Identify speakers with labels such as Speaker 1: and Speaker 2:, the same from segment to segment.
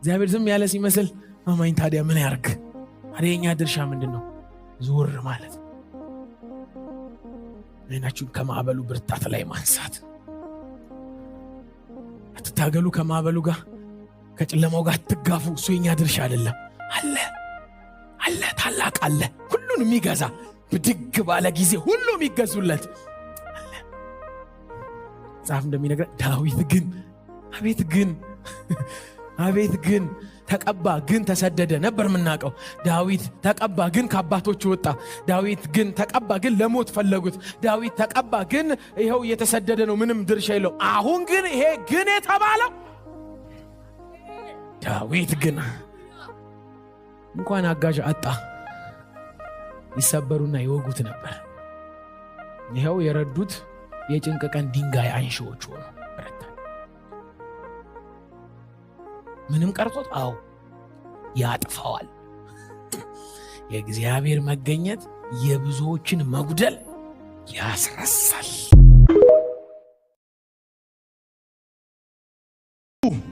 Speaker 1: እግዚአብሔር ዝም ያለ ሲመስል አማኝ ታዲያ ምን ያርግ? አሬኛ ድርሻ ምንድነው? ዞር ማለት አይናችሁን ከማዕበሉ ብርታት ላይ ማንሳት። አትታገሉ ከማዕበሉ ጋር፣ ከጨለማው ጋር አትጋፉ። እሱ የኛ ድርሻ አይደለም። አለ ታላቅ አለ፣ ሁሉን የሚገዛ ብድግ ባለ ጊዜ ሁሉ የሚገዙለት አለ። መጽሐፍ እንደሚነግረን ዳዊት ግን አቤት ግን ተቀባ ግን ተሰደደ ነበር የምናውቀው። ዳዊት ተቀባ ግን ከአባቶች ወጣ። ዳዊት ግን ተቀባ ግን ለሞት ፈለጉት። ዳዊት ተቀባ ግን ይኸው እየተሰደደ ነው፣ ምንም ድርሻ የለው። አሁን ግን ይሄ ግን የተባለው ዳዊት ግን እንኳን አጋዥ አጣ፣ ይሰበሩና ይወጉት ነበር። ይኸው የረዱት የጭንቅ ቀን ድንጋይ አንሺዎች ሆኑ። ምንም ቀርቶት አው ያጥፋዋል። የእግዚአብሔር መገኘት የብዙዎችን መጉደል ያስረሳል።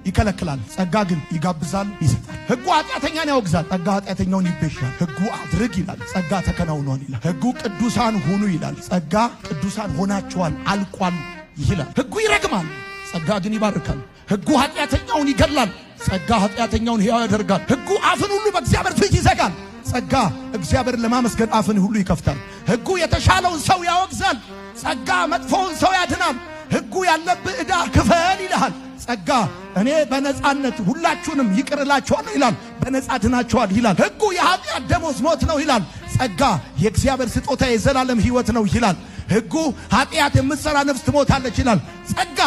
Speaker 2: ይከለክላል፣ ጸጋ ግን ይጋብዛል፣ ይሰጣል። ሕጉ ኃጢአተኛን ያወግዛል፣ ጸጋ ኃጢአተኛውን ይቤዣል። ሕጉ አድርግ ይላል፣ ጸጋ ተከናውኗል ይላል። ሕጉ ቅዱሳን ሁኑ ይላል፣ ጸጋ ቅዱሳን ሆናችኋል አልቋል ይላል። ሕጉ ይረግማል፣ ጸጋ ግን ይባርካል። ሕጉ ኃጢአተኛውን ይገድላል፣ ጸጋ ኃጢአተኛውን ሕያው ያደርጋል። ሕጉ አፍን ሁሉ በእግዚአብሔር ፊት ይዘጋል፣ ጸጋ እግዚአብሔርን ለማመስገን አፍን ሁሉ ይከፍታል። ሕጉ የተሻለውን ሰው ያወግዛል፣ ጸጋ መጥፎውን ሰው ያድናል። ሕጉ ያለብህ ዕዳ ክፈል ይልሃል፣ ጸጋ እኔ በነጻነት ሁላችሁንም ይቅር እላችኋለሁ ይላል፣ በነጻ ድናችኋል ይላል። ሕጉ የኃጢአት ደሞዝ ሞት ነው ይላል፣ ጸጋ የእግዚአብሔር ስጦታ የዘላለም ሕይወት ነው ይላል። ሕጉ ኃጢአት የምትሠራ ነፍስ ትሞታለች ይላል፣ ጸጋ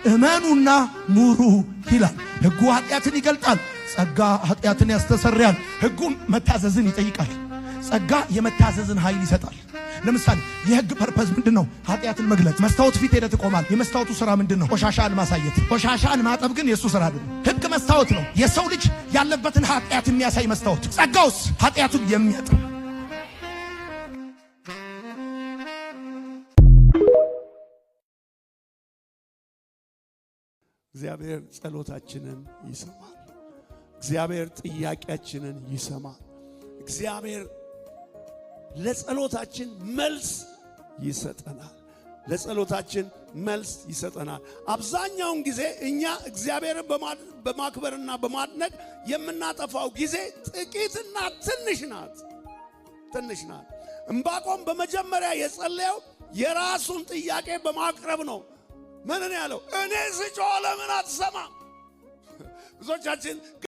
Speaker 2: እመኑና ኑሩ ይላል። ሕጉ ኃጢአትን ይገልጣል፣ ጸጋ ኃጢአትን ያስተሰርያል። ሕጉ መታዘዝን ይጠይቃል፣ ጸጋ የመታዘዝን ኃይል ይሰጣል። ለምሳሌ የሕግ ፐርፐዝ ምንድነው? ኃጢአትን መግለጽ። መስታወት ፊት ሄደህ ትቆማል። የመስታወቱ ሥራ ምንድነው? ቆሻሻን ማሳየት። ቆሻሻን ማጠብ ግን የሱ ሥራ አይደለም። ሕግ መስታወት ነው፣ የሰው ልጅ ያለበትን ኃጢአት የሚያሳይ መስታወት። ጸጋውስ ኃጢአቱን የሚያጥብ።
Speaker 3: እግዚአብሔር ጸሎታችንን ይሰማል። እግዚአብሔር ጥያቄያችንን ይሰማል። እግዚአብሔር ለጸሎታችን መልስ ይሰጠናል። ለጸሎታችን መልስ ይሰጠናል። አብዛኛውን ጊዜ እኛ እግዚአብሔርን በማክበርና በማድነቅ የምናጠፋው ጊዜ ጥቂትና ትንሽ ናት። ዕንባቆም በመጀመሪያ የጸለየው የራሱን ጥያቄ በማቅረብ ነው። ምን ያለው? እኔ ስጮህ ለምን አትሰማም? ብዙዎቻችን